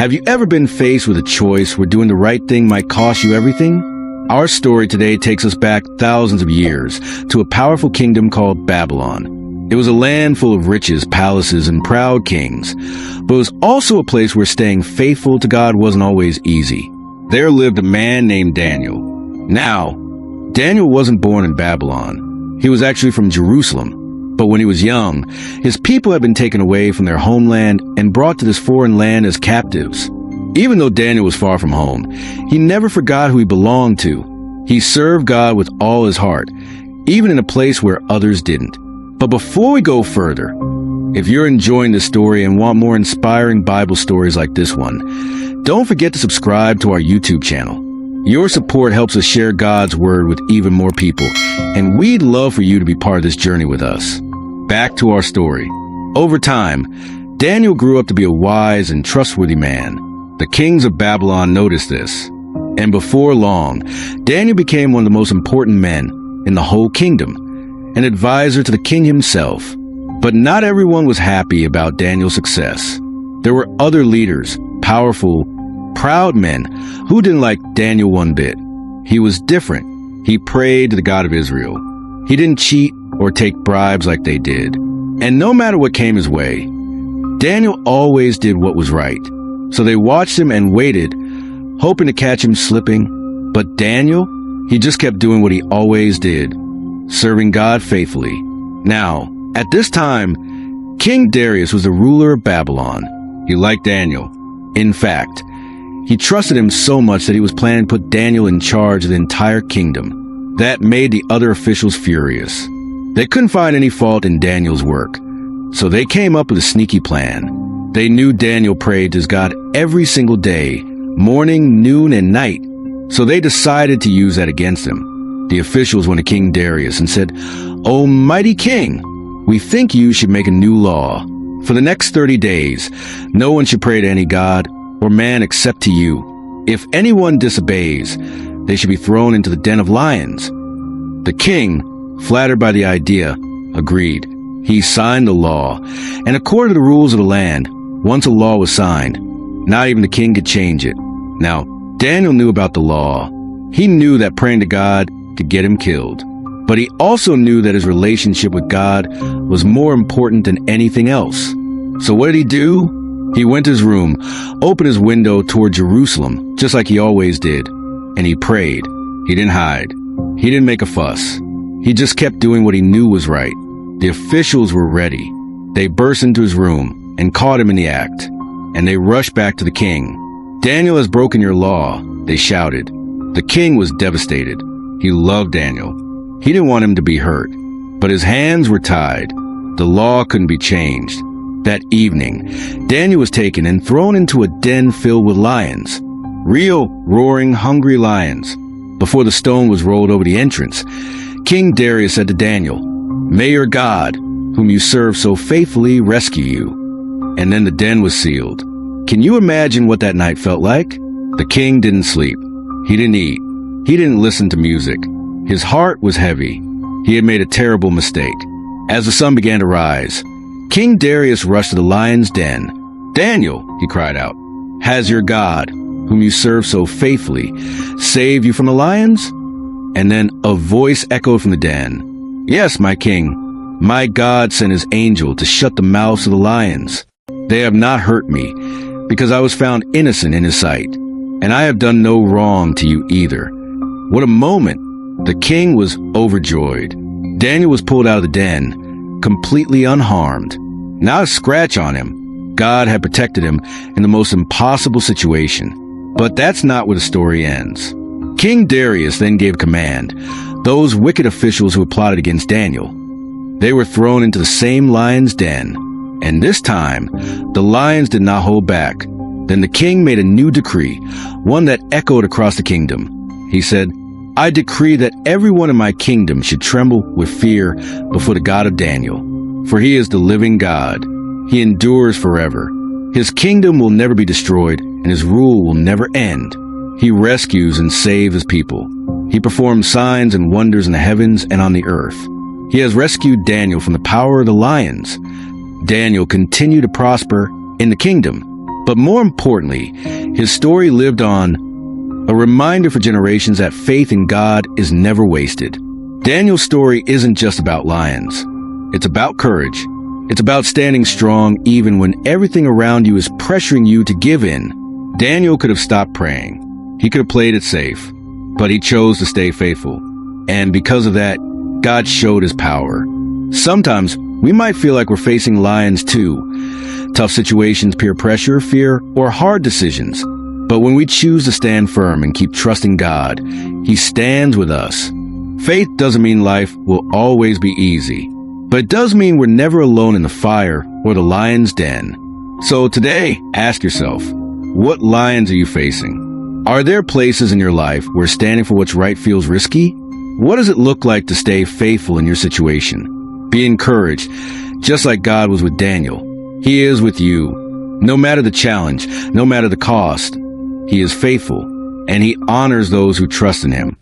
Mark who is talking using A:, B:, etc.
A: Have you ever been faced with a choice where doing the right thing might cost you everything? Our story today takes us back thousands of years to a powerful kingdom called Babylon. It was a land full of riches, palaces, and proud kings, but it was also a place where staying faithful to God wasn't always easy. There lived a man named Daniel. Now, Daniel wasn't born in Babylon. He was actually from Jerusalem. But when he was young, his people had been taken away from their homeland and brought to this foreign land as captives. Even though Daniel was far from home, he never forgot who he belonged to. He served God with all his heart, even in a place where others didn't. But before we go further, if you're enjoying this story and want more inspiring Bible stories like this one, don't forget to subscribe to our YouTube channel. Your support helps us share God's word with even more people, and we'd love for you to be part of this journey with us. Back to our story. Over time, Daniel grew up to be a wise and trustworthy man. The kings of Babylon noticed this, and before long, Daniel became one of the most important men in the whole kingdom, an advisor to the king himself. But not everyone was happy about Daniel's success. There were other leaders, powerful, proud men, who didn't like Daniel one bit. He was different. He prayed to the God of Israel. He didn't cheat or take bribes like they did. And no matter what came his way, Daniel always did what was right. So they watched him and waited, hoping to catch him slipping. But Daniel, he just kept doing what he always did, serving God faithfully. Now, at this time, King Darius was the ruler of Babylon. He liked Daniel. In fact, he trusted him so much that he was planning to put Daniel in charge of the entire kingdom. That made the other officials furious. They couldn't find any fault in Daniel's work, so they came up with a sneaky plan. They knew Daniel prayed to his God every single day, morning, noon, and night, so they decided to use that against him. The officials went to King Darius and said, "O mighty king, we think you should make a new law. For the next 30 days, no one should pray to any god or man except to you. If anyone disobeys, they should be thrown into the den of lions." The king, flattered by the idea, agreed. He signed the law, and according to the rules of the land, once a law was signed, not even the king could change it. Now, Daniel knew about the law. He knew that praying to God could get him killed. But he also knew that his relationship with God was more important than anything else. So what did he do? He went to his room, opened his window toward Jerusalem, just like he always did, and he prayed. He didn't hide. He didn't make a fuss. He just kept doing what he knew was right. The officials were ready. They burst into his room and caught him in the act, and they rushed back to the king. "Daniel has broken your law," they shouted. The king was devastated. He loved Daniel. He didn't want him to be hurt, but his hands were tied. The law couldn't be changed. That evening, Daniel was taken and thrown into a den filled with lions. Real, roaring, hungry lions. Before the stone was rolled over the entrance, King Darius said to Daniel, "May your God, whom you serve so faithfully, rescue you." And then the den was sealed. Can you imagine what that night felt like? The king didn't sleep. He didn't eat. He didn't listen to music. His heart was heavy. He had made a terrible mistake. As the sun began to rise, King Darius rushed to the lion's den. "Daniel," he cried out, "has your God, whom you serve so faithfully, saved you from the lions?" And then a voice echoed from the den. "Yes, my king. My God sent his angel to shut the mouths of the lions. They have not hurt me, because I was found innocent in his sight, and I have done no wrong to you either." What a moment! The king was overjoyed. Daniel was pulled out of the den, completely unharmed. Not a scratch on him. God had protected him in the most impossible situation. But that's not where the story ends. King Darius then gave command. Those wicked officials who had plotted against Daniel, they were thrown into the same lion's den. And this time, the lions did not hold back. Then the king made a new decree, one that echoed across the kingdom. He said, "I decree that everyone in my kingdom should tremble with fear before the God of Daniel, for he is the living God. He endures forever. His kingdom will never be destroyed, and his rule will never end. He rescues and saves his people. He performs signs and wonders in the heavens and on the earth. He has rescued Daniel from the power of the lions." Daniel continued to prosper in the kingdom. But more importantly, his story lived on, a reminder for generations that faith in God is never wasted. Daniel's story isn't just about lions. It's about courage. It's about standing strong even when everything around you is pressuring you to give in. Daniel could have stopped praying. He could have played it safe, but he chose to stay faithful. And because of that, God showed his power. Sometimes we might feel like we're facing lions too. Tough situations, peer pressure, fear, or hard decisions. But when we choose to stand firm and keep trusting God, He stands with us. Faith doesn't mean life will always be easy, but it does mean we're never alone in the fire or the lion's den. So today, ask yourself, what lions are you facing? Are there places in your life where standing for what's right feels risky? What does it look like to stay faithful in your situation? Be encouraged, just like God was with Daniel. He is with you. No matter the challenge, no matter the cost, He is faithful, and He honors those who trust in Him.